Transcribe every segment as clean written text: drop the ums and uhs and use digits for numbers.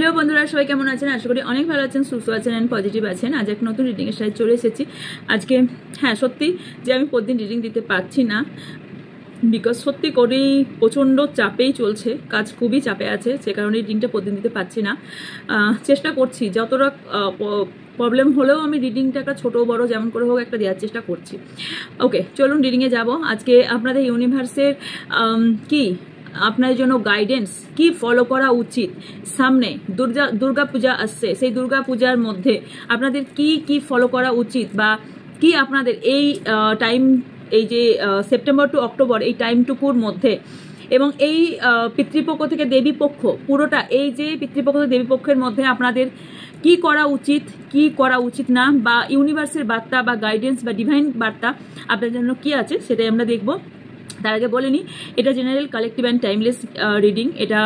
Hello বন্ধুরা, সবাই কেমন আছেন? আশা করি অনেক ভালো আছেন, সুস্থ আছেন অ্যান্ড পজিটিভ আছেন। আজ এক নতুন রিডিংয়ের সাথে চলে এসেছি আজকে। হ্যাঁ, সত্যি যে আমি প্রতিদিন রিডিং দিতে পারছি না, বিকজ সত্যি করেই প্রচণ্ড চাপেই চলছে, কাজ খুবই চাপে আছে, সে কারণে রিডিংটা প্রতিদিন দিতে পারছি না। চেষ্টা করছি যতটা প্রবলেম হলেও আমি রিডিংটাকে ছোটো বড়ো যেমন করে হোক একটা দেওয়ার চেষ্টা করছি। ওকে, চলুন রিডিংয়ে যাব। আজকে আপনাদের ইউনিভার্সের কি আপনার জন্য গাইডেন্স কি ফলো করা উচিত, সামনে দুর্গা পূজা আসছে, সেই দুর্গা পূজার মধ্যে আপনাদের কি কি ফলো করা উচিত, বা কি আপনাদের এই টাইম, এই যে সেপ্টেম্বর টু অক্টোবর এই টাইমটুকুর মধ্যে, এবং এই পিতৃপক্ষ থেকে দেবীপক্ষ পুরোটা, এই যে পিতৃপক্ষ থেকে দেবীপক্ষের মধ্যে আপনাদের কি করা উচিত, কি করা উচিত না, বা ইউনিভার্সের বার্তা বা গাইডেন্স বা ডিভাইন বার্তা আপনার জন্য কি আছে সেটাই আমরা দেখব। তার আগে বলে নিই, এটা general, collective and timeless reading. এটা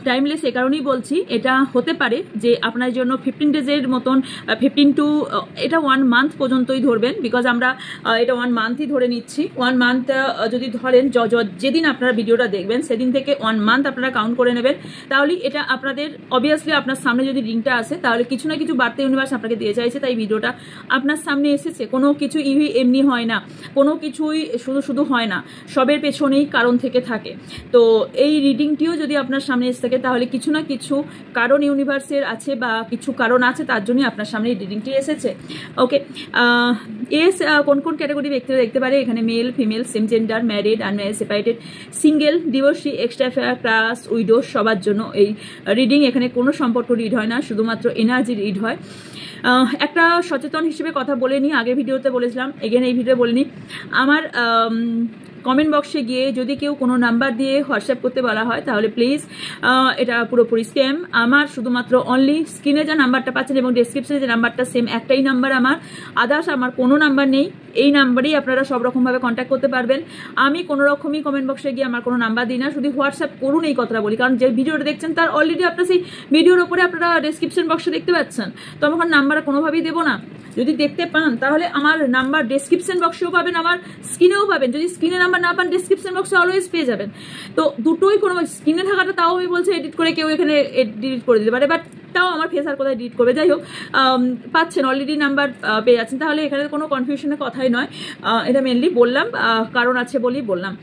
টাইমলেস এ কারণেই বলছি, এটা হতে পারে যে আপনার জন্য 15 ডেজের মতন, 15 টু এটা 1 মান্থ পর্যন্তই ধরবেন, বিকজ আমরা এটা 1 মান্থই ধরে নিচ্ছি। 1 মান্থ যদি ধরেন, যেদিন আপনারা ভিডিওটা দেখবেন সেদিন থেকে 1 মান্থ আপনারা কাউন্ট করে নেবেন, তাহলে এটা আপনাদের অবভিয়াসলি আপনার সামনে যদি রিংটা আসে তাহলে কিছু না কিছু বার্তা ইউনিভার্স আপনাকে দিয়ে চাইছে, তাই ভিডিওটা আপনার সামনে এসেছে। কোনো কিছু এমনি হয় না, কোনো কিছুই শুধু হয় না, সবের পেছনেই কারণ থেকে থাকে। তো এই রিডিংটিও যদি আপনার সামনে এসে থাকে তাহলে কিছু না কিছু কারণ ইউনিভার্সের আছে, বা কিছু কারণ আছে, তার জন্যই আপনার সামনে এই রিডিংটি এসেছে। ওকে, কোন কোন ক্যাটাগরি ব্যক্তিরা দেখতে পারে? এখানে male, female, same gender, married, unmarried, separated, single, divorcee, extra affair, class, widow, সবার জন্য এই রিডিং। এখানে কোনো সম্পর্ক রিড হয় না, শুধুমাত্র এনার্জি রিড হয়। একটা সচেতন হিসেবে কথা বলে নিই, আগের ভিডিওতে বলেছিলাম, এগেন এই ভিডিও বলে নিই। আমার কমেন্ট বক্সে গিয়ে যদি কেউ কোনো নাম্বার দিয়ে হোয়াটসঅ্যাপ করতে বলা হয় তাহলে প্লিজ, এটা পুরোপুরি স্ক্যাম। আমার শুধুমাত্র অনলি স্ক্রিনে যে নাম্বারটা পাচ্ছেন এবং ডেসক্রিপশনে যে নাম্বারটা, সেম একটাই নাম্বার আমার, আদার্স আমার কোনো নাম্বার নেই। এই নাম্বারেই আপনারা সব রকমভাবে কন্ট্যাক্ট করতে পারবেন। আমি কোনো রকমই কমেন্ট বক্সে গিয়ে আমার কোনো নাম্বার দিই না, শুধু হোয়াটসঅ্যাপ করুন, এই কথাটা বলি। কারণ যে ভিডিওটা দেখছেন তার অলরেডি আপনার সেই ভিডিওর ওপরে আপনারা ডেসক্রিপশন বক্সে দেখতে পাচ্ছেন, তো আমার নাম্বার কোনোভাবেই দেবো না। যদি দেখতে পান তাহলে আমার নাম্বার ডেসক্রিপশন বক্সেও পাবেন, আমার স্ক্রিনেও পাবেন। যদি স্ক্রিনে নাম্বার না পান, ডেসক্রিপশন বক্সে অলওয়েজ পেয়ে যাবেন। তো দুটোই, কোনো স্ক্রিনে থাকাটা তাও আমি বলছি এডিট করে কেউ এখানে ডিলিট করে দিতে পারে, বাট তাও আমার ফেস আর কোথায় ডিলিট করবে। যাই হোক, পাচ্ছেন অলরেডি নাম্বার পেয়ে যাচ্ছেন, তাহলে এখানে কোনো কনফিউশনের কথাই নয়। এটা মেনলি বললাম, কারণ আছে বলেই বললাম।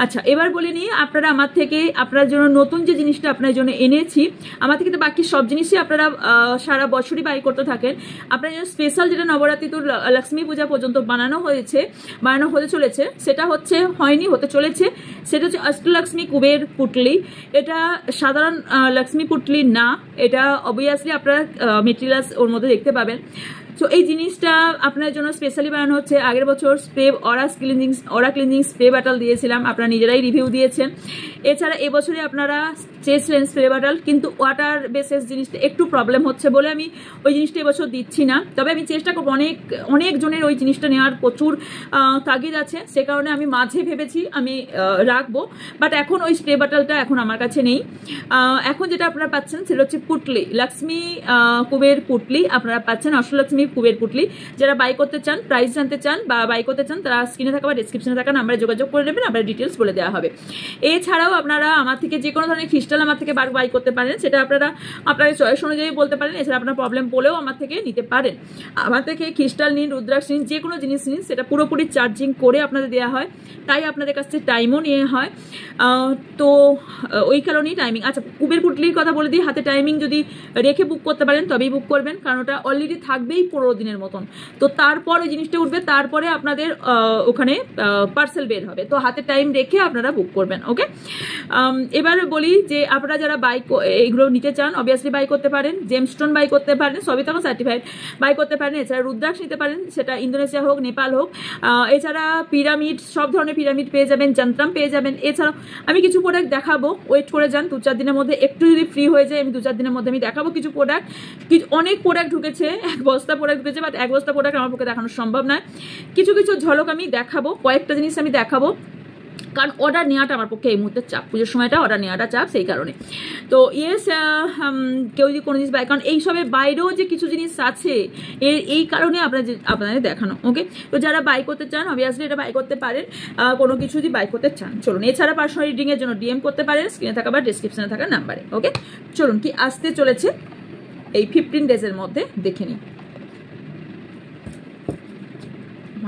আচ্ছা, এবার বলে নিই, আপনারা আমার থেকে আপনার জন্য নতুন যে জিনিসটা আপনার জন্য এনেছি, আমার থেকে তো বাকি সব জিনিসই আপনারা সারা বছরই বাই করতে থাকেন। আপনার জন্য স্পেশাল যেটা নবরাত্রি তো লক্ষ্মী পূজা পর্যন্ত বানানো হতে চলেছে, সেটা হতে চলেছে, সেটা হচ্ছে অষ্টলক্ষ্মী কুবের পুটলি। এটা সাধারণ লক্ষ্মী পুটলি না, এটা অবভিয়াসলি আপনারা মেটেরিয়ালস ওর মধ্যে দেখতে পাবেন। তো এই জিনিসটা আপনার জন্য স্পেশালি বানানো হচ্ছে। আগের বছর স্প্রে অরা ক্লিনজিং স্প্রে বাটল দিয়েছিলাম, আপনারা নিজেরাই রিভিউ দিয়েছেন। এছাড়া এবছরে আপনারা চেয়েছিলেন স্প্রে বাটল, কিন্তু ওয়াটার বেসেস জিনিসটা একটু প্রবলেম হচ্ছে বলে আমি ওই জিনিসটা এবছর দিচ্ছি না। তবে আমি চেষ্টা করবো, অনেক জনের ওই জিনিসটা নেওয়ার প্রচুর তাগিদ আছে, সে কারণে আমি মাঝে ভেবেছি আমি রাখবো, বাট এখন ওই স্প্রে বাটলটা এখন আমার কাছে নেই। এখন যেটা আপনারা পাচ্ছেন সেটা হচ্ছে পুটলি, লক্ষ্মী কুবের পুটলি আপনারা পাচ্ছেন, অষ্টলক্ষ্মী কুবের পুটলি। যারা বাই করতে চান, প্রাইস জানতে চান বা বাই করতে চান, তারা স্ক্রিনে থাকা বা ডিসক্রিপশনে থাকা নাম্বারে যোগাযোগ করে নেবেন, আপনার ডিটেলস বলে দেওয়া হবে। এছাড়াও আপনারা আমার থেকে যে কোনো ধরনের ক্রিস্টাল আমার থেকে বাই করতে পারেন, সেটা আপনারা আপনার চয়েস অনুযায়ী বলতে পারেন। এছাড়া আপনার প্রবলেম বলেও আমার থেকে নিতে পারেন। আমার থেকে ক্রিস্টাল নিন, রুদ্রাক্ষ নিন, যে কোনো জিনিস নিন, সেটা পুরোপুরি চার্জিং করে আপনাদের দেওয়া হয়, তাই আপনাদের কাছ থেকে টাইমও নিয়ে হয়। তো ওই কারণেই টাইমিং। আচ্ছা, কুবের পুটলির কথা বলে দিই, হাতে টাইমিং যদি রেখে বুক করতে পারেন তবেই বুক করবেন, কারণ ওটা অলরেডি থাকবেই 15 দিনের মতন। তো তারপর ওই জিনিসটা উঠবে, তারপরে আপনাদের ওখানে পার্সেল বের হবে, তো হাতে টাইম রেখে আপনারা বুক করবেন। ওকে, এবার বলি যে আপনারা যারা এইগুলো নিতে চান অবভিয়াসলি বাই করতে পারেন। জেমস্টোন বাই করতে পারেন, সবই তখন সার্টিফাইড, বাই করতে পারেন। এছাড়া রুদ্রাক্ষ নিতে পারেন, সেটা ইন্দোনেশিয়া হোক, নেপাল হোক। এছাড়া পিরামিড, সব ধরনের পিরামিড পেয়ে যাবেন, যন্ত্রাম পেয়ে যাবেন। এছাড়াও আমি কিছু প্রোডাক্ট দেখাবো, ওয়েট করে যান, 2-4 দিনের মধ্যে একটু যদি ফ্রি হয়ে যায় আমি 2-4 দিনের মধ্যে আমি দেখাবো কিছু প্রোডাক্ট। অনেক প্রোডাক্ট ঢুকেছে, 1 বস্তা প্রোডাক্ট ঢুকেছে, বাট 1 বস্তা প্রোডাক্ট আমার পক্ষে দেখানো সম্ভব নয়। কিছু ঝলক আমি দেখাবো, কয়েকটা জিনিস আমি দেখাবো। কারণ অর্ডার নেওয়াটা আমার পক্ষে এই মুহূর্তে চাপ, পুজোর সময়টা অর্ডার নেওয়াটা চাপ, সেই কারণে। তো ইয়েস, কেউ যদি কোনো জিনিস বাই, কারণ এইসবের বাইরেও যে কিছু জিনিস আছে এই কারণে আপনাদের দেখানো। ওকে, তো যারা বাই করতে চান অবভিয়াসলি এটা বাই করতে পারেন, কোনো কিছু যদি বাই করতে চান। চলুন, এছাড়া পার্সোনাল রিডিংয়ের জন্য ডিএম করতে পারেন স্ক্রিনে থাকা বা ডিসক্রিপশনে থাকা নাম্বারে। ওকে, চলুন কি আসতে চলেছে এই 15 ডেজের মধ্যে দেখে নিই।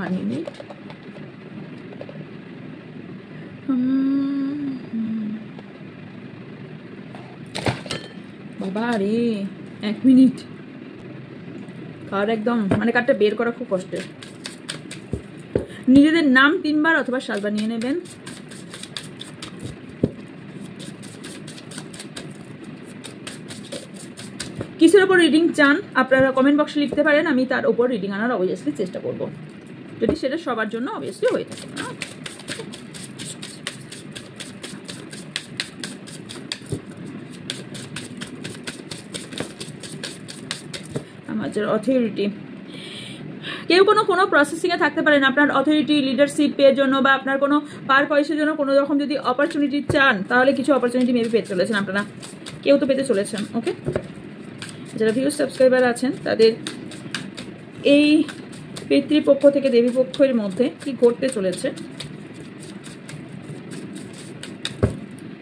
1 মিনিট। বাবা রে, 1 মিনিট। কার্ড একদম মানে কার্ডটা বের করা খুব কষ্টের। নিজেদের নাম 3 বার অথবা 7 বার নিয়ে নেবেন। কিসের ওপর রিডিং চান আপনারা কমেন্ট বক্সে লিখতে পারেন, আমি তার ওপর রিডিং আনার অবভিয়াসলি চেষ্টা করব, যদি সেটা সবার জন্য অবভিয়াসলি হয়ে থাকে। আমাদের অথরিটি, কেউ কোনো প্রসেসিংয়ে থাকতে পারেন, আপনার অথরিটি লিডারশিপের জন্য বা আপনার কোনো পার পয়সার জন্য কোনো রকম যদি অপরচুনিটি চান, তাহলে কিছু অপরচুনিটি মেবি পেতে চলেছেন আপনারা, কেউ তো পেতে চলেছেন। ওকে, যারা ভিউজ সাবস্ক্রাইবার আছেন তাদের এই পিতৃপক্ষ থেকে দেবীপক্ষের মধ্যে কি ঘটতে চলেছে।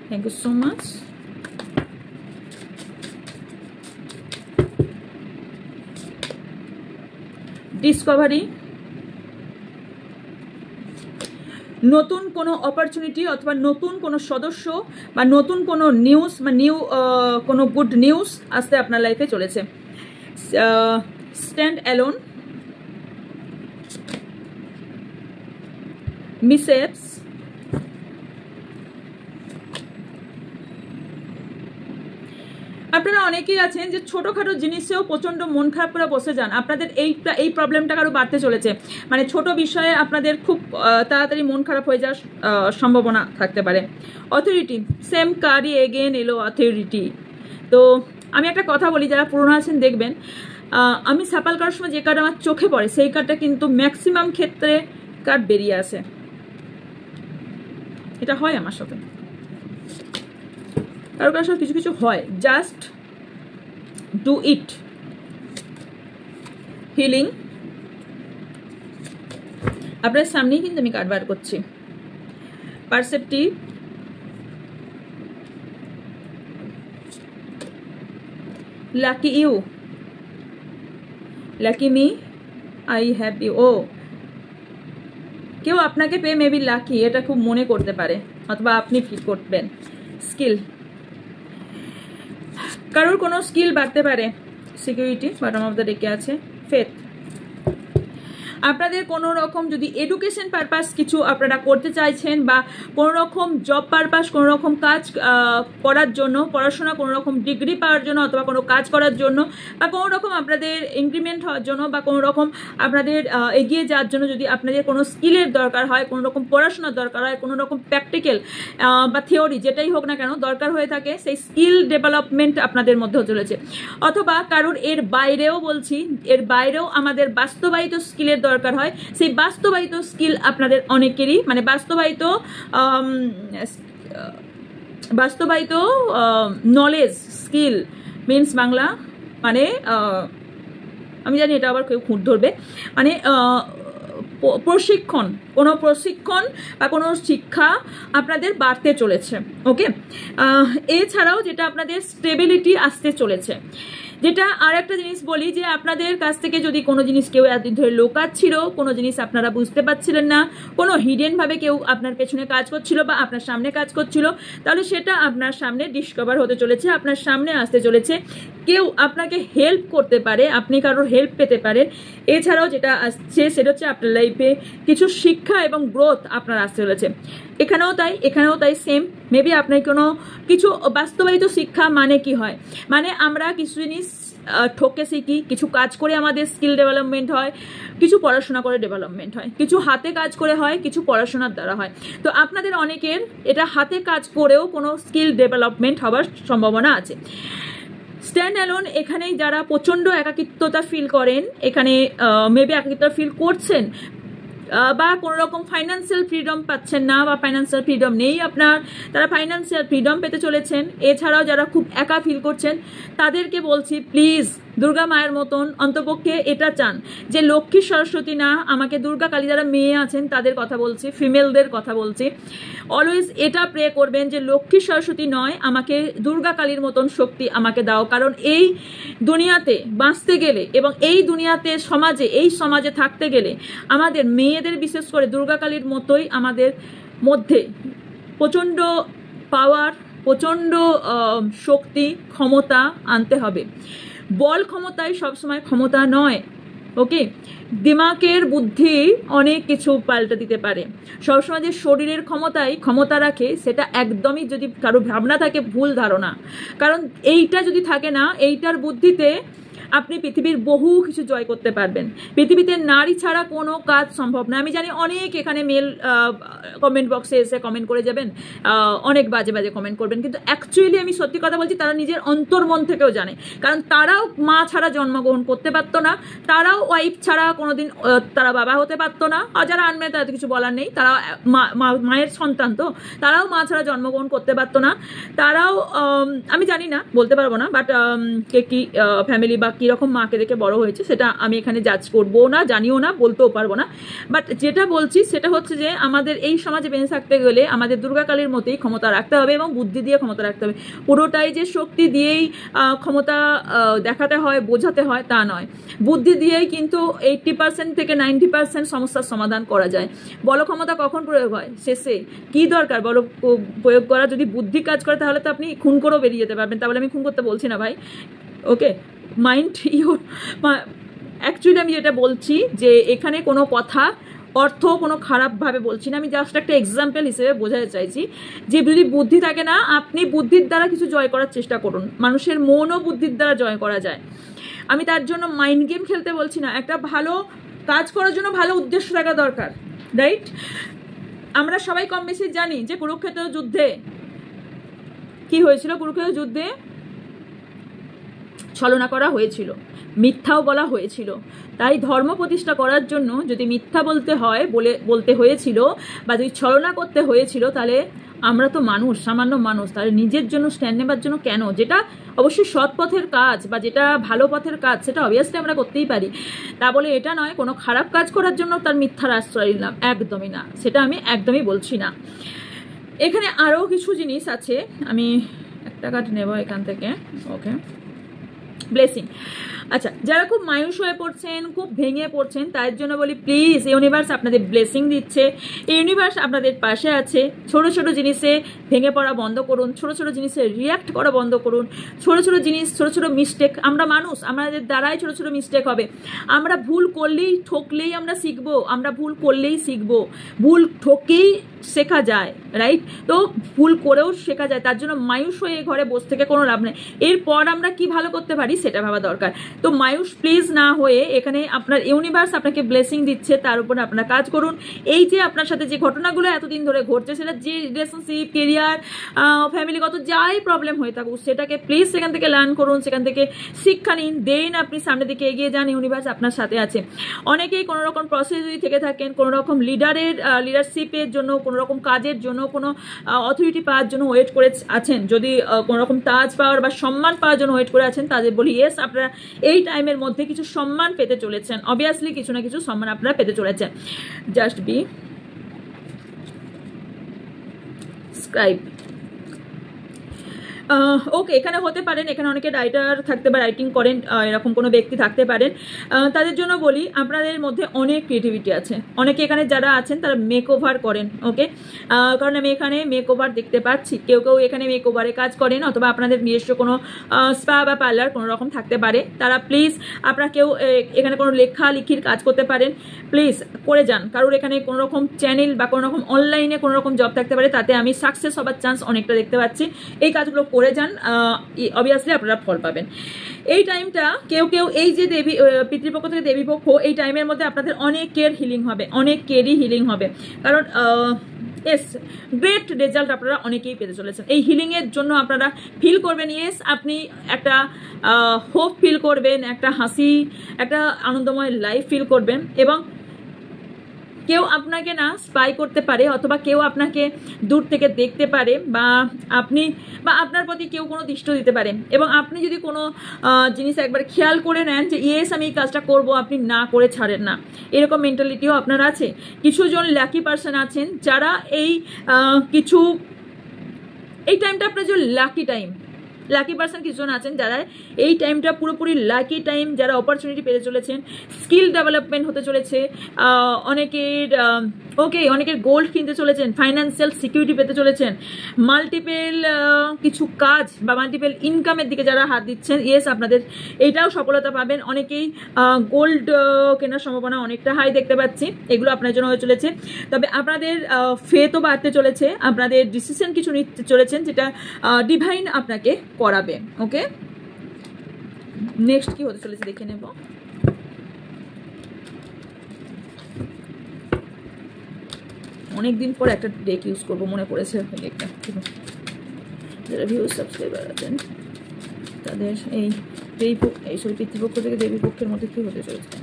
Thank you so much. Discovery, নতুন কোনো অপরচুনিটি অথবা নতুন কোনো সদস্য বা নতুন কোনো নিউজ বা কোনো গুড নিউজ আসতে আপনার লাইফে চলেছে। স্ট্যান্ড অ্যালোন, মিসহেপস, আপনারা অনেকেই আছেন যে ছোটোখাটো জিনিসেও প্রচণ্ড মন খারাপ করে বসে যান, আপনাদের এই প্রবলেমটা আরও বাড়তে চলেছে, মানে ছোট বিষয়ে আপনাদের খুব তাড়াতাড়ি মন খারাপ হয়ে যাওয়ার সম্ভাবনা থাকতে পারে। অথরিটি, সেম কার্ডই এগেন এলো অথরিটি। তো আমি একটা কথা বলি, যারা পুরনো আছেন দেখবেন, আমি সাপাল করার সময় যে কার্ড আমার চোখে পড়ে সেই কার্ডটা কিন্তু ম্যাক্সিমাম ক্ষেত্রে কার্ড বেরিয়ে আসে, এটা হয় আমার সাথে, কারো কারোর সাথে কিছু কিছু হয়। Just do it. হিলিং, আপনার সামনেই কিন্তু আমি কার্ড বার করছি। Perceptive, lucky you, lucky me, I have you. ও, কেউ আপনাকে পেয়ে মেবি লাকি এটা খুব মনে করতে পারে অথবা আপনি ফিল করবেন। স্কিল, কারোর কোনো স্কিল বাড়তে পারে। সিকিউরিটি, বটম অফ দ্য ডেকে আছে। ফেথ, আপনাদের কোনো রকম যদি এডুকেশন পারপাস কিছু আপনারা করতে চাইছেন বা কোনো রকম জব পারপাস কোনো রকম কাজ করার জন্য, পড়াশোনা কোনো রকম ডিগ্রি পাওয়ার জন্য অথবা কোনো কাজ করার জন্য বা কোনো রকম আপনাদের ইনক্রিমেন্ট হওয়ার জন্য বা কোনো রকম আপনাদের এগিয়ে যাওয়ার জন্য যদি আপনাদের কোনো স্কিলের দরকার হয়, কোনো রকম পড়াশোনার দরকার হয়, কোনো রকম প্র্যাকটিক্যাল বা থিওরি যেটাই হোক না কেন দরকার হয়ে থাকে, সেই স্কিল ডেভেলপমেন্ট আপনাদের মধ্যেও চলেছে। অথবা কারোর এর বাইরেও বলছি, এর বাইরেও আমাদের বাস্তবায়িত স্কিলের দরকার হয়, সেই বাস্তবায়িত স্কিল আপনাদের অনেকেরই, মানে বাস্তবায়িত নলেজ, স্কিল মিনস বাংলা মানে আমি জানি এটা আবার কেউ খুঁত ধরবে, মানে প্রশিক্ষণ, কোনো প্রশিক্ষণ বা কোনো শিক্ষা আপনাদের বাড়তে চলেছে। ওকে, এছাড়াও যেটা আপনাদের স্টেবিলিটি আসতে চলেছে। যেটা আর একটা জিনিস বলি যে আপনাদের কাছ থেকে যদি কোনো জিনিস কেউ এতদিন ধরে লোকাচ্ছিল, কোনো জিনিস আপনারা বুঝতে পারছিলেন না, কোনো হিডেনভাবে কেউ আপনার পেছনে কাজ করছিল বা আপনার সামনে কাজ করছিল, তাহলে সেটা আপনার সামনে ডিসকভার হতে চলেছে, আপনার সামনে আসতে চলেছে। কেউ আপনাকে হেল্প করতে পারে, আপনি কারোর হেল্প পেতে পারেন। এছাড়াও যেটা আসছে সেটা হচ্ছে আপনার লাইফে কিছু শিক্ষা এবং গ্রোথ আপনার আসতে চলেছে। এখানেও তাই সেম। মেবি আপনার কোনো কিছু বাস্তবায়িত শিক্ষা মানে কি হয়, মানে আমরা কিছু জিনিস ঠকে শিখি, কিছু কাজ করে আমাদের স্কিল ডেভেলপমেন্ট হয়, কিছু পড়াশোনা করে ডেভেলপমেন্ট হয়, কিছু হাতে কাজ করে হয়, কিছু পড়াশোনার দ্বারা হয়। তো আপনাদের অনেকের এটা হাতে কাজ করেও কোনো স্কিল ডেভেলপমেন্ট হওয়ার সম্ভাবনা আছে। স্ট্যান্ড অ্যালোন, এখানেই যারা প্রচণ্ড একাকিত্বতা ফিল করেন, এখানে মেবি একাকিত্বতা ফিল করছেন, বা কোনো রকম ফাইন্যান্সিয়াল ফ্রিডম পাচ্ছেন না বা ফাইন্যান্সিয়াল ফ্রিডম নেই আপনার, তারা ফাইন্যান্সিয়াল ফ্রিডম পেতে চলেছেন। এছাড়াও যারা খুব একা ফিল করছেন তাদেরকে বলছি প্লিজ দুর্গা মায়ের মতন অন্তপক্ষে এটা চান যে লক্ষ্মী সরস্বতী না, আমাকে দুর্গা কালী যারা মেয়ে আছেন তাদের কথা বলছি, ফিমেলদের কথা বলছি, অলওয়েজ এটা প্রে করবেন যে লক্ষ্মী সরস্বতী নয়, আমাকে দুর্গা কালীর মতন শক্তি আমাকে দাও। কারণ এই দুনিয়াতে বাঁচতে গেলে এবং এই দুনিয়াতে এই সমাজে থাকতে গেলে আমাদের মেয়েদের বিশেষ করে দুর্গা কালীর মতোই আমাদের মধ্যে প্রচণ্ড পাওয়ার, প্রচণ্ড শক্তি, ক্ষমতা আনতে হবে। বল ক্ষমতাই সবসময় ক্ষমতা নয়, ওকে? দিমাগের বুদ্ধি অনেক কিছু পাল্টে দিতে পারে। সবসময় যে শরীরের ক্ষমতা রাখে সেটা একদমই, যদি কারো ভাবনা থাকে, ভুল ধারণা। কারণ এইটা যদি থাকে না, এইটার বুদ্ধিতে আপনি পৃথিবীর বহু কিছু জয় করতে পারবেন। পৃথিবীতে নারী ছাড়া কোনো কাজ সম্ভব না। আমি জানি অনেক এখানে মেল কমেন্ট বক্সে এসে কমেন্ট করে যাবেন, অনেক বাজে বাজে কমেন্ট করবেন, কিন্তু অ্যাকচুয়ালি আমি সত্যি কথা বলছি, তারা নিজের অন্তর্মন থেকেও জানে। কারণ তারাও মা ছাড়া জন্মগ্রহণ করতে পারতো না, তারাও ওয়াইফ ছাড়া কোনোদিন তারা বাবা হতে পারতো না। আর যারা আনমেয়ে তাদের কিছু বলার নেই, তারা মায়ের সন্তান, তো তারাও মা ছাড়া জন্মগ্রহণ করতে পারতো না। তারাও আমি জানি না, বলতে পারবো না, বাট কে কি ফ্যামিলি বা কীরকম মাকে রেখে বড় হয়েছে সেটা আমি এখানে জাজ করবো না, জানিও না, বলতেও পারবো না। বাট যেটা বলছি সেটা হচ্ছে যে আমাদের এই সমাজে বেঁচে থাকতে গেলে আমাদের দুর্গা কালীর মতোই ক্ষমতা রাখতে হবে এবং বুদ্ধি দিয়ে ক্ষমতা রাখতে হবে। পুরোটাই যে শক্তি দিয়েই ক্ষমতা দেখাতে হয়, বোঝাতে হয় তা নয়। বুদ্ধি দিয়েই কিন্তু 80% থেকে 90% সমস্যার সমাধান করা যায়। বল ক্ষমতা কখন প্রয়োগ হয়? শেষে। কি দরকার বল প্রয়োগ করা? যদি বুদ্ধি কাজ করে তাহলে তো আপনি খুন করেও বেরিয়ে যেতে পারবেন। তাহলে আমি খুন করতে বলছি না ভাই, ওকে? মাইন্ড ইউর, অ্যাকচুয়ালি আমি যেটা বলছি যে এখানে কোনো কথা অর্থ কোনো খারাপভাবে বলছি না, আমি জাস্ট একটা এক্সাম্পল হিসেবে বোঝাতে চাইছি যে যদি বুদ্ধি থাকে না, আপনি বুদ্ধির দ্বারা কিছু জয় করার চেষ্টা করুন। মানুষের মনও বুদ্ধির দ্বারা জয় করা যায়। আমি তার জন্য মাইন্ড গেম খেলতে বলছি না, একটা ভালো কাজ করার জন্য ভালো উদ্দেশ্য থাকা দরকার, রাইট? আমরা সবাই কম বেশি জানি যে কুরুক্ষেত্র যুদ্ধে কি হয়েছিল। কুরুক্ষেত্র যুদ্ধে ছলনা করা হয়েছিল, মিথ্যাও বলা হয়েছিল। তাই ধর্ম প্রতিষ্ঠা করার জন্য যদি মিথ্যা বলতে হয়েছিল বা যদি ছলনা করতে হয়েছিল, তাহলে আমরা তো মানুষ, সামান্য মানুষ, তাহলে নিজের জন্য স্ট্যান্ড নেবার জন্য কেন? যেটা অবশ্যই সৎ পথের কাজ বা যেটা ভালো পথের কাজ সেটা অবভিয়াসলি আমরা করতেই পারি। তা বলে এটা নয় কোনো খারাপ কাজ করার জন্য তার মিথ্যার আশ্রয় নিলাম, একদমই না, সেটা আমি একদমই বলছি না। এখানে আরও কিছু জিনিস আছে, আমি একটা কার্ড নেব এখান থেকে, ওকে? ব্লেসিং। আচ্ছা, যারা খুব মায়ুস হয়ে পড়ছেন, খুব ভেঙে পড়ছেন, তার জন্য বলি প্লিজ ইউনিভার্স আপনাদের ব্লেসিং দিচ্ছে, ইউনিভার্স আপনাদের পাশে আছে। ছোট ছোট জিনিসে ভেঙে পড়া বন্ধ করুন, ছোট ছোট জিনিসে রিয়াক্ট করা বন্ধ করুন। ছোট ছোট জিনিস, ছোট ছোট মিস্টেক, আমরা মানুষ, আমাদের দ্বারাই ছোট ছোট মিস্টেক হবে। আমরা ভুল করলেই, ঠকলেই আমরা শিখবো, আমরা ভুল করলেই শিখবো, ভুল ঠকেই শেখা যায়, রাইট? তো ভুল করেও শেখা যায়। তার জন্য মায়ুস হয়ে ঘরে বসে থেকে কোনো লাভ নেই। এরপর আমরা কি ভালো করতে পারি সেটা ভাবা দরকার। তো মায়ুস প্লিজ না হয়ে এখানে আপনার ইউনিভার্স আপনাকে ব্লেসিং দিচ্ছে, তার উপরে আপনার কাজ করুন। এই যে আপনার সাথে যে ঘটনাগুলো এতদিন ধরে ঘটছে, সেটা যে রিলেশনশিপ, কেরিয়ার, ফ্যামিলিগত যাই প্রবলেম হয়ে থাকুক, সেটাকে প্লিজ সেখান থেকে লার্ন করুন, সেখান থেকে শিক্ষা নিন, দেন আপনি সামনের দিকে এগিয়ে যান। ইউনিভার্স আপনার সাথে আছে। অনেকেই কোনো রকম প্রসেস যদি থেকে থাকেন, কোনো রকম লিডারশিপের জন্য, কোনো রকম কাজের জন্য, কোনো অথরিটি পাওয়ার জন্য ওয়েট করে আছেন, যদি কোনো রকম তাজ পাওয়ার বা সম্মান পাওয়ার জন্য ওয়েট করে আছেন, তাদের বলি ইয়েস, আপনারা এই টাইমের মধ্যে কিছু সম্মান পেতে চলেছেন। অবভিয়াসলি কিছু না কিছু সম্মান আপনারা পেতে চলেছেন। জাস্ট বি স্ক্রাইব, ওকে? এখানে হতে পারেন, এখানে অনেকে রাইটার থাকতে বা রাইটিং করেন, এরকম কোনো ব্যক্তি থাকতে পারেন। তাদের জন্য বলি আপনাদের মধ্যে অনেক ক্রিয়েটিভিটি আছে। অনেকে এখানে যারা আছেন তারা মেক ওভার করেন, ওকে? কারণ আমি এখানে মেক ওভার দেখতে পাচ্ছি। কেউ কেউ এখানে মেক ওভারে কাজ করেন, অথবা আপনাদের নিজস্ব কোনো স্পা বা পার্লার কোনো রকম থাকতে পারে। তারা প্লিজ, আপনারা কেউ এখানে কোনো লেখালেখির কাজ করতে পারেন, প্লিজ করে যান। কারোর এখানে কোনো রকম চ্যানেল বা কোনো রকম অনলাইনে কোনো রকম জব থাকতে পারে, তাতে আমি সাকসেস হবার চান্স অনেকটা দেখতে পাচ্ছি। এই কাজগুলো করে যান, অবভিয়াসলি আপনারা ফল পাবেন। এই টাইমটা কেউ কেউ এই যে পিতৃপক্ষ থেকে দেবীপক্ষ, এই টাইমের মধ্যে আপনাদের অনেকের হিলিং হবে, অনেকেরই হিলিং হবে। কারণ ইয়েস, গ্রেট রেজাল্ট আপনারা অনেকেই পেতে চলেছেন। এই হিলিংয়ের জন্য আপনারা ফিল করবেন, ইয়েস, আপনি একটা হোপ ফিল করবেন, একটা হাসি, একটা আনন্দময় লাইফ ফিল করবেন। এবং কেউ আপনাকে না স্পাই করতে পারে, অথবা কেউ আপনাকে দূর থেকে দেখতে পারে, বা আপনার প্রতি কেউ কোনো দৃষ্টি দিতে পারে, এবং আপনি যদি কোনো জিনিস একবার খেয়াল করে নেন যে ইয়েস আমি এই কাজটা করব, আপনি না করে ছাড়েন না, এরকম মেন্টালিটিও আপনার আছে। কিছু জন লাকি পার্সন আছেন যারা এই টাইমটা আপনার যে লাকি পার্সন কিছুজন আছেন যারা এই টাইমটা পুরোপুরি লাকি টাইম, যারা অপরচুনিটি পেতে চলেছেন, স্কিল ডেভেলপমেন্ট হতে চলেছে, অনেকের গোল্ড কিনতে চলেছেন, ফাইন্যান্সিয়াল সিকিউরিটি পেতে চলেছেন, মাল্টিপল কিছু কাজ বা মাল্টিপল ইনকামের দিকে যারা হাত দিচ্ছেন, ইয়েস আপনাদের এইটাও সফলতা পাবেন। অনেকেই গোল্ড কেনার সম্ভাবনা অনেকটা হাই দেখতে পাচ্ছি, এগুলো আপনার জন্য হয়ে চলেছে। তবে আপনাদের ফেথও বাড়তে চলেছে, আপনাদের ডিসিশন কিছু নিতে চলেছেন যেটা ডিভাইন আপনাকে করাবে। ওকে, নেক্সট কি হতে চলেছে দেখে নেব। অনেকদিন পর একটা ডেক ইউজ করবো, মনে পড়েছে ডেকটা। যারা ভিউজ সাবস্ক্রাইবার আছেন তাদের এই পিতৃপক্ষ থেকে দেবী পক্ষের মধ্যে কি হতে চলেছে।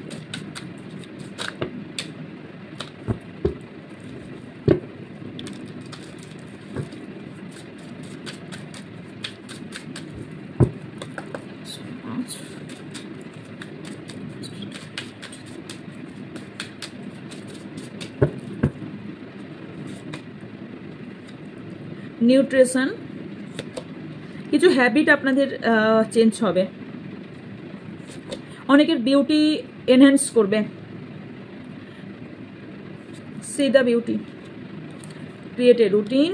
নিউট্রিশন, কিছু হ্যাবিট আপনাদের চেঞ্জ হবে, অনেকের বিউটি এনহ্যান্স করবে। C the beauty, create a routine,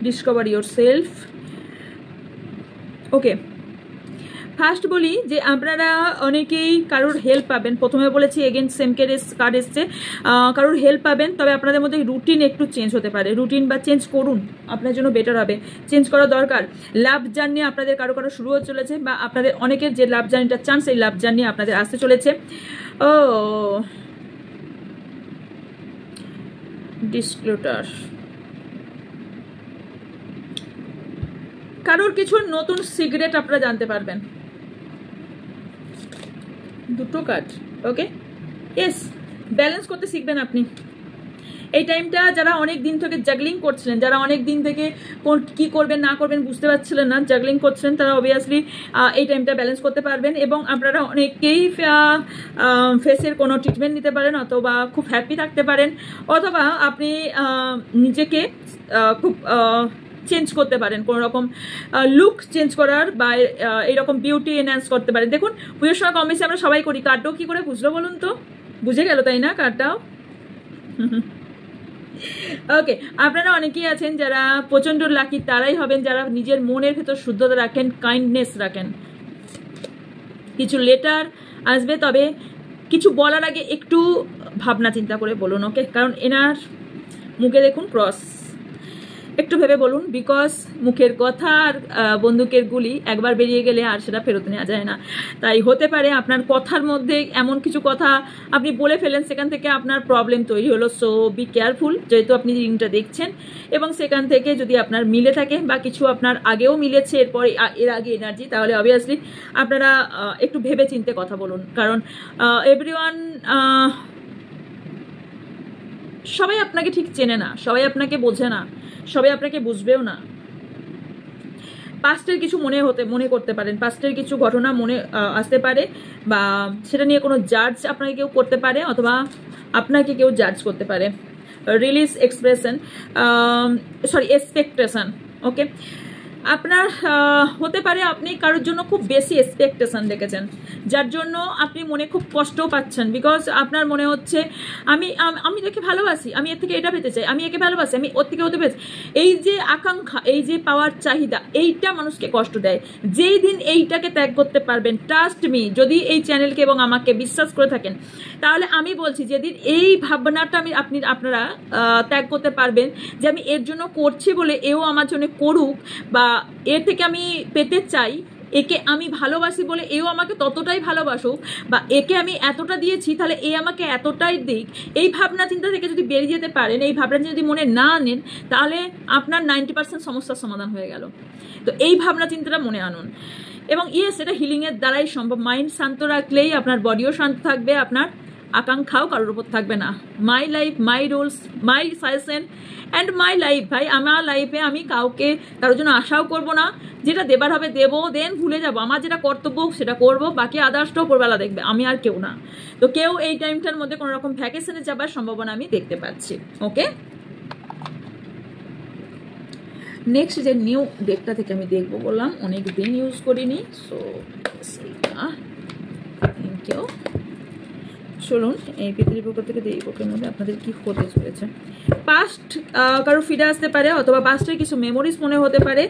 discover your self. Okay, first বলি যে আপনারা অনেকেই কারোর হেল্প পাবেন। প্রথমে বলেছি এগেন সেম কার্ড এসছে, কারোর হেল্প পাবেন। তবে আপনাদের মধ্যে রুটিন একটু চেঞ্জ হতে পারে, রুটিন বা চেঞ্জ করুন, আপনার জন্য বেটার হবে, চেঞ্জ করা দরকার। লাভ জার্নি আপনাদের কারো শুরু হতে চলেছে, বা আপনাদের অনেকের যে লাভ জার্নিটা চান সেই লাভ জার্নি আপনাদের আসতে চলেছে। ও ডিসক্লোজার, কারোর কিছু নতুন সিক্রেট আপনারা জানতে পারবেন। দুটো কার্ড, ওকে, ইয়েস, ব্যালেন্স করতে শিখবেন আপনি এই টাইমটা। যারা অনেক দিন থেকে জাগলিং করছিলেন, যারা অনেক দিন থেকে কি করবেন না করবেন বুঝতে পারছিলেন না, জাগলিং করছিলেন, তারা অবভিয়াসলি এই টাইমটা ব্যালেন্স করতে পারবেন। এবং আপনারা অনেকেই ফেসের কোনো ট্রিটমেন্ট নিতে পারেন, অথবা খুব হ্যাপি থাকতে পারেন, অথবা আপনি নিজেকে খুব চেঞ্জ করতে পারেন, কোনো রকম লুক চেঞ্জ করার বা এইরকম বিউটি এনহ্যান্স করতে পারেন। দেখুন পুজোর সময় কম বেশি আমরা সবাই করি, কার্ডটাও কি করে বুঝলো বলুন তো? বুঝে গেল তাই না কার্ডটাও? ওকে, আপনারা অনেকেই আছেন যারা প্রচন্ড লাকি, তারাই হবেন যারা নিজের মনের ভেতর শুদ্ধতা রাখেন, কাইন্ডনেস রাখেন। কিছু লেটার আসবে, তবে কিছু বলার আগে একটু ভাবনা চিন্তা করে বলুন, ওকে? কারণ এনার মুখে দেখুন ক্রস, একটু ভেবে বলুন, বিকজ মুখের কথা আর বন্দুকের গুলি একবার বেরিয়ে গেলে আর সেটা ফেরত নেওয়া যায় না। তাই হতে পারে আপনার কথার মধ্যে এমন কিছু কথা আপনি বলে ফেলেন, সেখান থেকে আপনার প্রবলেম তৈরি হলো। সো বি কেয়ারফুল, যেহেতু আপনি রিডিংটা দেখছেন, এবং সেখান থেকে যদি আপনার মিলে থাকে বা কিছু আপনার আগেও মিলেছে এর আগে এনার্জি, তাহলে অবভিয়াসলি আপনারা একটু ভেবে চিন্তে কথা বলুন। কারণ এভরিওয়ান, সবাই আপনাকে ঠিক চেনে না, সবাই আপনাকে বোঝে না, সবাই আপনাকে বুঝবেও না। পাস্টের কিছু মনে করতে পারেন, পাস্টের কিছু ঘটনা মনে আসতে পারে, বা সেটা নিয়ে কোনো জাজ আপনাকে কেউ করতে পারে, অথবা আপনাকে কেউ জাজ করতে পারে। রিলিজ এক্সপেকটেশন, ওকে? আপনার হতে পারে আপনি কারোর জন্য খুব বেশি এক্সপেকটেশন রেখেছেন, যার জন্য আপনি মনে খুব কষ্টও পাচ্ছেন। বিকজ আপনার মনে হচ্ছে আমি একে ভালোবাসি, আমি এর থেকে এটা পেতে চাই, আমি একে ভালোবাসি, আমি ওর থেকে ওতে পেয়েছি। এই যে আকাঙ্ক্ষা, এই যে পাওয়ার চাহিদা, এইটা মানুষকে কষ্ট দেয়। যেই দিন এইটাকে ত্যাগ করতে পারবেন, ট্রাস্ট মি, যদি এই চ্যানেলকে এবং আমাকে বিশ্বাস করে থাকেন, তাহলে আমি বলছি যেদিন এই ভাবনাটা আপনারা ত্যাগ করতে পারবেন যে আমি এর জন্য করছি বলে এও আমার জন্য করুক, বা এর থেকে আমি পেতে চাই, একে আমি ভালোবাসি বলে এও আমাকে ততটাই ভালোবাসুক, বা একে আমি এতটা দিয়েছি তাহলে এ আমাকে এতটাই দিক, এই ভাবনা চিন্তা থেকে যদি বেরিয়ে যেতে পারেন, এই ভাবনা যদি মনে না নেন, তাহলে আপনার 90% সমস্যার সমাধান হয়ে গেল। তো এই ভাবনা চিন্তাটা মনে আনুন। এবং ইয়েস, এটা হিলিংয়ের দ্বারাই সম্ভব। মাইন্ড শান্ত রাখলেই আপনার বডিও শান্ত থাকবে, আপনার আকাঙ্ক্ষাও কারোর উপর থাকবে না। My life, my rules, my suggestion and my life. ভাই, আমার লাইফে আমি কাউকে কারোর জন্য আশাও করব না, যেটা দেবার হবে দেবো, দেন ভুলে যাব। আমার যেটা কর্তব্য সেটা করব, বাকি আদার্সটাও উপরবেলা দেখবে, আমি আর কেউ না। তো কেউ এই টাইমটার মধ্যে কোনো রকম ভ্যাকেশনে যাবার সম্ভাবনা আমি দেখতে পাচ্ছি। ওকে, নেক্সট যে নিউ ডেকটা থেকে আমি দেখবো বললাম, অনেক দিন ইউজ করিনি, সো থ্যাংক ইউ। চলুন এই পিতৃপক্ষ থেকে দেবীপক্ষের মধ্যে আপনাদের কি হতে চলেছে। পাস্ট কারো ফিরে আসতে পারে, অথবা পাস্টের কিছু মেমোরিজ মনে হতে পারে।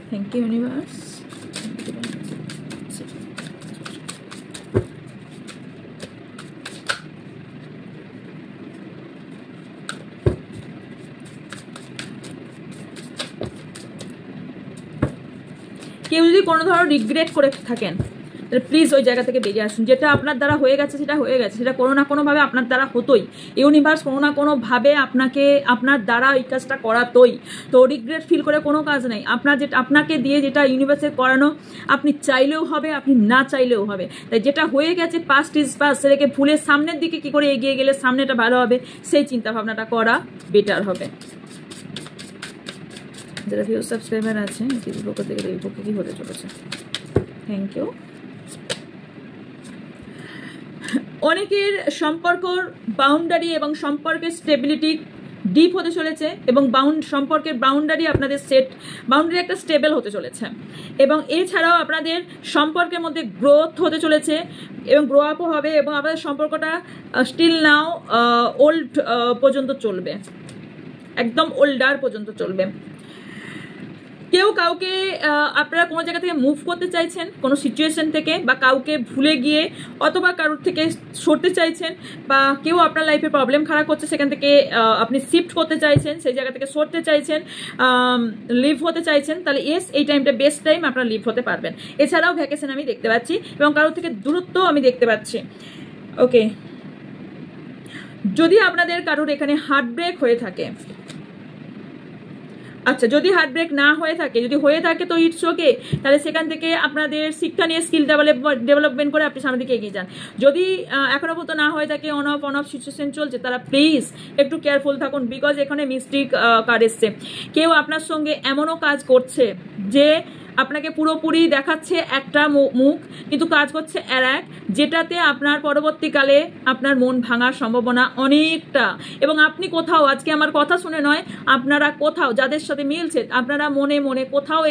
Thank you universe. কেউ যদি কোনো ধরনের রিগ্রেট করে থাকেন, তাহলে প্লিজ ওই জায়গা থেকে বেরিয়ে আসুন। যেটা আপনার দ্বারা হয়ে গেছে সেটা হয়ে গেছে, সেটা কোনো না কোনোভাবে আপনার দ্বারা হতোই। ইউনিভার্স কোনো না কোনোভাবে আপনার দ্বারা ওই কাজটা করাতোই। তো রিগ্রেট ফিল করে কোনো কাজ নেই। আপনাকে দিয়ে যেটা ইউনিভার্সের করানো, আপনি চাইলেও হবে, আপনি না চাইলেও হবে। তাই যেটা হয়ে গেছে পাস্ট ইজ পাস্ট, সেটাকে ভুলে সামনের দিকে কি করে এগিয়ে গেলে সামনেটা ভালো হবে, সেই চিন্তা ভাবনাটা করা বেটার হবে। যারা ভিউ সাবস্ক্রাইবার আছে, পক্ষ থেকে পক্ষে কি হতে চলেছে। Thank you. অনেকের সম্পর্কর বাউন্ডারি এবং সম্পর্কের স্টেবিলিটি ডিপ হতে চলেছে, এবং সম্পর্কের বাউন্ডারি আপনাদের বাউন্ডারি একটা স্টেবল হতে চলেছে। এবং এছাড়াও আপনাদের সম্পর্কের মধ্যে গ্রোথ হতে চলেছে এবং গ্রো আপও হবে, এবং আপনাদের সম্পর্কটা স্টিল নাও ওল্ড পর্যন্ত চলবে, একদম ওল্ডার পর্যন্ত চলবে। কেউ কাউকে আপনারা কোনো জায়গা থেকে মুভ করতে চাইছেন, কোনো সিচুয়েশন থেকে, বা কাউকে ভুলে গিয়ে, অথবা কারোর থেকে সরতে চাইছেন, বা কেউ আপনার লাইফে প্রবলেম খারাপ করছে, সেখান থেকে আপনি শিফট করতে চাইছেন, সেই জায়গা থেকে সরতে চাইছেন, লিভ হতে চাইছেন, তাহলে ইয়েস, এই টাইমটা বেস্ট টাইম, আপনারা লিভ হতে পারবেন। এছাড়াও ভ্যাকেশন আমি দেখতে পাচ্ছি, এবং কারোর থেকে দূরত্ব আমি দেখতে পাচ্ছি। ওকে, যদি আপনাদের কারোর এখানে হার্ট ব্রেক হয়ে থাকে, আচ্ছা, যদি হার্ট ব্রেক না হয়ে থাকে, যদি হয়ে থাকে তো ইটস ওকে, তাহলে সেখান থেকে আপনাদের শিক্ষা নিয়ে স্কিল ডেভেলপমেন্ট করে আপনি সামনের দিকে এগিয়ে যান। যদি এখনো পর্যন্ত না হয়ে থাকে, অন অফ সিচুয়েশন চলছে, তারা প্লিজ একটু কেয়ারফুল থাকুন, বিকজ এখানে মিস্টেক কার্ড এসছে। কেউ আপনার সঙ্গে এমনও কাজ করছে যে আপনাকে পুরোপুরি দেখাচ্ছে একটা মুখ, কিন্তু কাজ করছে আর এক, যেটাতে আপনার পরবর্তীকালে আপনার মন ভাঙার সম্ভাবনা অনেকটা। এবং আপনি কোথাও, আজকে আমার কথা শুনে নয়, আপনারা কোথাও যাদের সাথে মিলছে, আপনারা মনে মনে কোথাও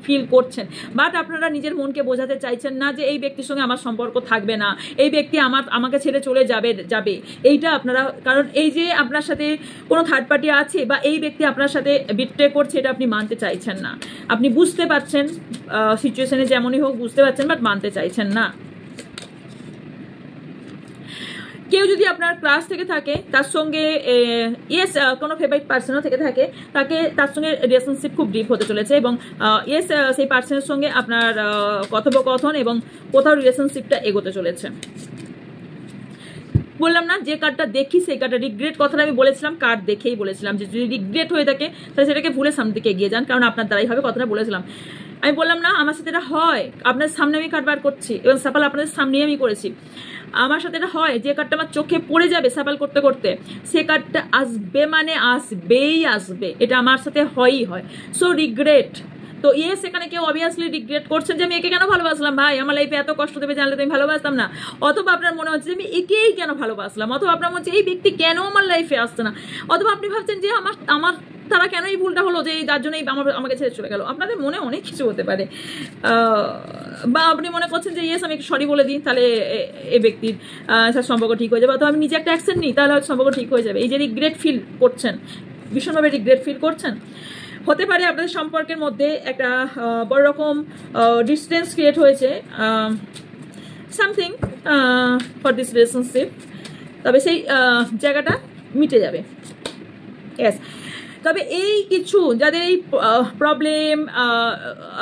ফিল করছেন, বাট আপনারা নিজের মনকে বোঝাতে চাইছেন না যে এই ব্যক্তির সঙ্গে আমার সম্পর্ক থাকবে না, এই ব্যক্তি আমাকে ছেড়ে চলে যাবে এইটা আপনারা, কারণ এই যে আপনার সাথে কোনো থার্ড পার্টি আছে, বা এই ব্যক্তি আপনার সাথে বিট্রে করছে, এটা আপনি মানতে চাইছেন না। আপনি বুঝতে পারছেন, সিচুয়েশনে যেমনই হোক বুঝতে পারছেন, বাট মানতে চাইছেন না। কেউ যদি আপনার ক্লাস থেকে থাকে, তার সঙ্গে ইয়েস কোনো ফেভারিট পার্সনও থেকে থাকে, তার সঙ্গে রিলেশনশিপ খুব ডিপ হতে চলেছে, এবং ইয়েস সেই পার্সনের সঙ্গে আপনার কথোপকথন এবং কোথাও রিলেশনশিপটা এগোতে চলেছে। বললাম না, যে কার্ডটা দেখি সেই কার্ডটা রিগ্রেট কথাটা আমি বলেছিলাম, কার্ড দেখেই বলেছিলাম যে যদি রিগ্রেট হয়ে থাকে তাহলে সেটাকে ভুলে সামনের দিকে এগিয়ে যান, কারণ আপনার দ্বারাই হবে, কথাটা বলেছিলাম। আমি বললাম না, আমার সাথে এটা হয়, আপনার সামনে আমি কার্ড বার করছি, এবং সাফাল আপনাদের সামনেই আমি করেছি। আমার সাথে এটা হয়, যে কার্ডটা আমার চোখে পড়ে যাবে সাফাল করতে করতে, সে কার্ডটা আসবে, মানে আসবে, এটা আমার সাথে হয়ই হয়। সো রিগ্রেট, তো ইয়েস, এখানে কেউ অবভিয়াসলি রিগ্রেট করছেন যে আমি একে কেন ভালোবাসলাম, ভাই আমার লাইফে এত কষ্ট দেবে, জানলে তো আমি ভালোবাসতাম না। অথবা আপনার মনে হচ্ছে যে আমি একেই কেন ভালোবাসলাম, অথবা আপনার মনে হচ্ছে এই ব্যক্তি কেন আমার লাইফে আসছে না, অথবা আপনি ভাবছেন যে আমার তারা কেন এই ভুলটা হলো, যে যার জন্যই আমাকে ছেড়ে চলে গেল। আপনাদের মনে অনেক কিছু হতে পারে, বা আপনি মনে করছেন যে ইয়েস আমি একটু সরি বলে দিই, তাহলে এই ব্যক্তির সম্পর্ক ঠিক হয়ে যাবে, অথবা আমি নিজে একটা অ্যাকশন নিই, তাহলে হয়তো সম্পর্ক ঠিক হয়ে যাবে। এই যে রিগ্রেট ফিল করছেন, ভীষণভাবে রিগ্রেট ফিল করছেন, হতে পারে আপনাদের সম্পর্কের মধ্যে একটা বড় রকম ডিস্টেন্স ক্রিয়েট হয়েছে, সামথিং ফর দিস রিলেশনশিপ, তবে সেই জায়গাটা মিটে যাবে। ইয়েস, তবে এই কিছু যাদের এই প্রবলেম,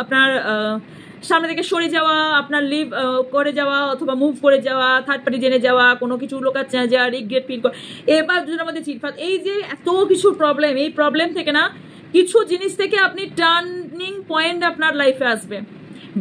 আপনার সামনে থেকে সরে যাওয়া, আপনার লিভ করে যাওয়া অথবা মুভ করে যাওয়া, থার্ড পার্টি জেনে যাওয়া, কোনো কিছু লোকাচ্ছে না যাওয়া, রিগ্রেট ফিল করা, এবার দুজনের মধ্যে চিটফাট, এই যে এত কিছু প্রবলেম, এই প্রবলেম থেকে না কিছু জিনিস থেকে আপনি টার্নিং পয়েন্ট আপনার লাইফে আসবে।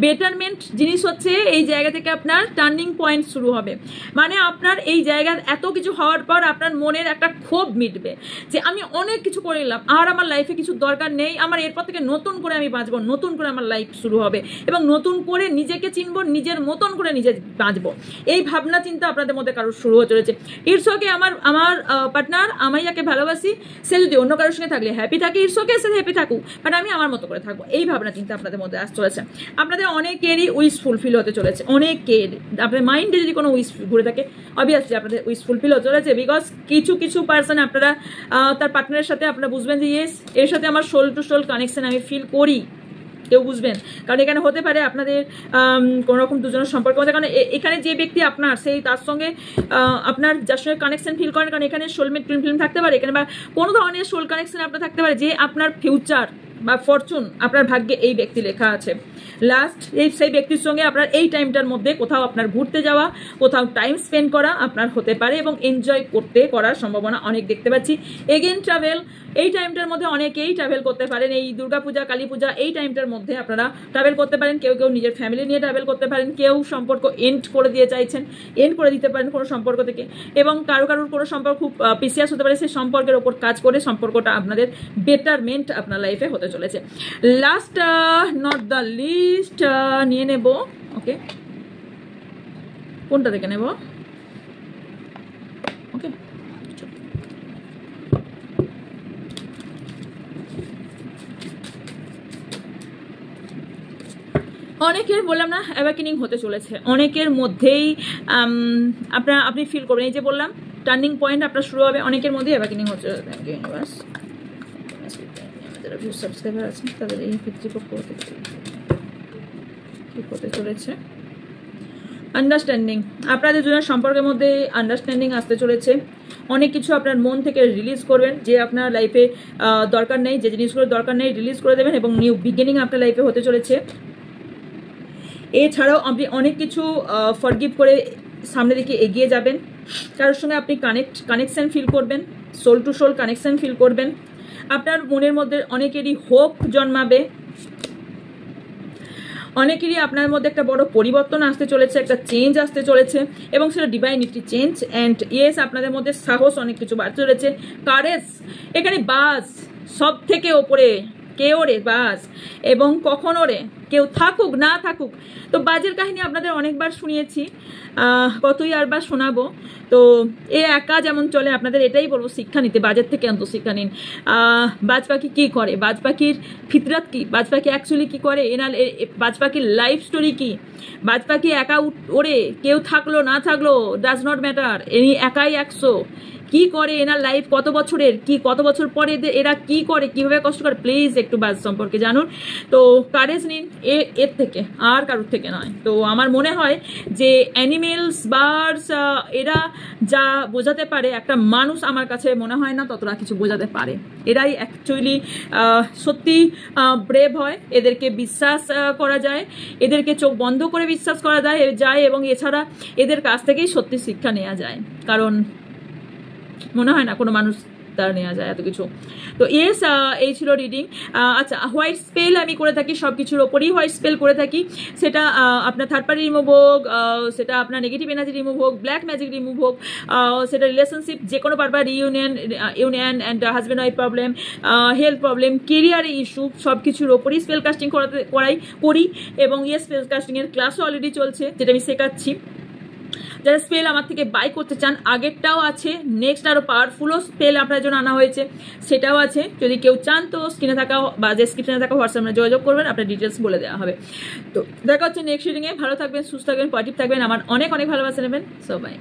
বেটারমেন্ট জিনিস হচ্ছে এই জায়গা থেকে আপনার টার্নিং পয়েন্ট শুরু হবে, মানে আপনার এই জায়গায় এত কিছু হওয়ার পর আপনার মনের একটা ক্ষোভ মিটবে যে আমি অনেক কিছু করে নিলাম, আর আমার লাইফে কিছু দরকার নেই, আমার এরপর থেকে নতুন করে আমি বাঁচবো, নতুন করে আমার লাইফ শুরু হবে এবং নতুন করে নিজেকে চিনবো, নিজের মতন করে নিজে বাঁচবো, এই ভাবনা চিন্তা আপনাদের মধ্যে কারোর শুরু হয়ে চলেছে। ইটস ওকে, আমার পার্টনার, আমি যাকে ভালোবাসি সে যদি অন্য কারোর সঙ্গে থাকলে হ্যাপি থাকে, ইটস ওকে, সে হ্যাপি থাকুক, বাট আমি আমার মতো করে থাকবো, এই ভাবনা চিন্তা আপনাদের মধ্যে আসতে চলেছে। আপনাদের অনেকেরই উইশ ফুলফিল হতে চলেছে, অনেকের আপনাদের মাইন্ডে যদি কোনো উইশ ঘুরে থাকে অবভিয়াসলি আপনাদের উইশ ফুলফিল হতে চলেছে, বিকজ কিছু কিছু পার্সন আপনারা তার পার্টনারের সাথে আপনারা বুঝবেন যে ইয়েস, এর সাথে আমার সোল টু সোল কানেকশন আমি ফিল করি, কেউ বুঝবেন, কারণ এখানে হতে পারে আপনাদের কোনো রকম দুজনের সম্পর্ক মধ্যে, কারণ এখানে যে ব্যক্তি আপনার সেই তার সঙ্গে আপনার যার সঙ্গে কানেকশন ফিল করেন, কারণ এখানে সোলমেট ফিল্ম থাকতে পারে এখানে, বা কোনো ধরনের সোল কানেকশন আপনার থাকতে পারে যে আপনার ফিউচার বা ফরচুন আপনার ভাগ্যে এই ব্যক্তি লেখা আছে। লাস্ট সেই ব্যক্তির সঙ্গে আপনার এই টাইমটার মধ্যে কোথাও আপনার ঘুরতে যাওয়া, কোথাও টাইম স্পেন্ড করা আপনার হতে পারে এবং এনজয় করার সম্ভাবনা অনেক দেখতে পাচ্ছি। এগেন ট্রাভেল, এই টাইমটার মধ্যে অনেকেই ট্রাভেল করতে পারেন, এই দুর্গাপূজা কালী পূজা এই টাইমটার মধ্যে আপনারা ট্রাভেল করতে পারেন, কেউ কেউ নিজের ফ্যামিলি নিয়ে ট্রাভেল করতে পারেন, কেউ সম্পর্ক এন্ড করে দিয়ে চাইছেন, এন্ড করে দিতে পারেন কোনো সম্পর্ক থেকে, এবং কারোর কোনো সম্পর্ক খুব পিসিয়াস হতে পারে, সেই সম্পর্কের ওপর কাজ করে সম্পর্কটা আপনাদের বেটারমেন্ট আপনার লাইফে হতে চলেছে। লাস্ট নট দ্য লিস্ট নিয়ে নেব, ওকে, কোনটা থেকে নেব, ওকে, অনেকের বললাম না অ্যাওয়াকেনিং হতে চলেছে, অনেকের মধ্যেই আপনি ফিল করবেন, এই যে বললাম টার্নিং পয়েন্ট আপনার শুরু হবে, অনেকের মধ্যেই অ্যাওয়াকেনিং হচ্ছে। থ্যাংক ইউ ইউনিভার্স, যারা ভিউ সাবস্ক্রাইবার আছেন তাদের এই ক্ষেত্রে হতে চলেছে আন্ডারস্ট্যান্ডিং, আপনাদের দুজনের সম্পর্কের মধ্যে আন্ডারস্ট্যান্ডিং আসতে চলেছে, অনেক কিছু আপনার মন থেকে রিলিজ করবেন যে আপনার লাইফে দরকার নেই, যে জিনিসগুলো দরকার নেই রিলিজ করে দেবেন এবং নিউ বিগিনিং আপনার লাইফে হতে চলেছে। এছাড়াও আপনি অনেক কিছু ফরগিভ করে সামনের দিকে এগিয়ে যাবেন, কারোর সঙ্গে আপনি কানেকশন ফিল করবেন, soul to soul connection feel করবেন, আপনার মনের মধ্যে অনেকেরই হোপ জন্মাবে, অনেকেরই আপনার মধ্যে একটা বড় পরিবর্তন আসতে চলেছে, একটা চেঞ্জ আসতে চলেছে এবং সেটা ডিভাইনিটি চেঞ্জ। অ্যান্ড ইয়েস, আপনাদের মধ্যে সাহস অনেক কিছু বাড়তে চলেছে, কারেজ, এখানে বাজ সব থেকে ওপরে, কেউ রে বাজ, এবং কখনো রে কেউ থাকুক না থাকুক, তো বাজের কাহিনী আপনাদের অনেকবার শুনিয়েছি, কতই আরবার শোনাবো, তো এ একা যেমন চলে আপনাদের এটাই বলবো শিক্ষা নিতে, বাজের থেকে অন্ত শিক্ষা নিন। বাজ পাখি কী করে, বাজ পাখির ফিতরাত কী, বাজ পাখি অ্যাকচুয়ালি কী করে, এনার বাজ পাখির লাইফ স্টোরি কী, বাজ পাখি একা ওড়ে, কেউ থাকলো না থাকলো ডাজ নট ম্যাটার, এনি একাই 100, কি করে এনার লাইফ কত বছরের, কি কত বছর পরে এরা কি করে, কিভাবে কষ্ট করে, প্লিজ একটু বাজ সম্পর্কে জানুন। তো কারেজ নিন এর থেকে, আর কারোর থেকে নয়। তো আমার মনে হয় যে অ্যানিমেলস, বার্ডস, এরা যা বোঝাতে পারে একটা মানুষ আমার কাছে মনে হয় না ততটা কিছু বোঝাতে পারে, এরাই অ্যাকচুয়ালি সত্যি ব্রেভ হয়, এদেরকে বিশ্বাস করা যায়, এদেরকে চোখ বন্ধ করে বিশ্বাস করা যায় এবং এছাড়া এদের কাছ থেকেই সত্যি শিক্ষা নেওয়া যায়, কারণ মনে হয় না কোনো মানুষ তার নেওয়া যায় এত কিছু। তো ইয়েস, এই ছিল রিডিং। আচ্ছা, হোয়াইট স্পেল আমি করে থাকি, সব কিছুর ওপরেই হোয়াইট স্পেল করে থাকি, সেটা আপনার থার্ড পার্টি রিমুভ হোক, সেটা আপনার নেগেটিভ এনার্জি রিমুভ হোক, ব্ল্যাক ম্যাজিক রিমুভ হোক, সেটা রিলেশনশিপ যে কোনো purpose, union and husband wife problem, health problem, career issue, সব কিছুর ওপরেই স্পেল কাস্টিং করি এবং ইয়ে স্পেল কাস্টিংয়ের ক্লাসও অলরেডি চলছে, যেটা আমি শেখাচ্ছি। যারা স্পেল আমার থেকে বাই করতে চান, আগেরটাও আছে, নেক্সট আরও পাওয়ারফুলও স্পেল আপনার জন্য আনা হয়েছে, সেটাও আছে, যদি কেউ চান তো স্ক্রিনে থাকা বা ডেসক্রিপশনে থাকা হোয়াটসঅ্যাপে যোগাযোগ করবেন, আপনার ডিটেলস বলে দেওয়া হবে। তো দেখা হচ্ছে নেক্সট রিডিংয়ে, ভালো থাকবেন, সুস্থ থাকবেন, পজিটিভ থাকবেন, আমার অনেক অনেক ভালোবাসা নেবেন, সো বাই।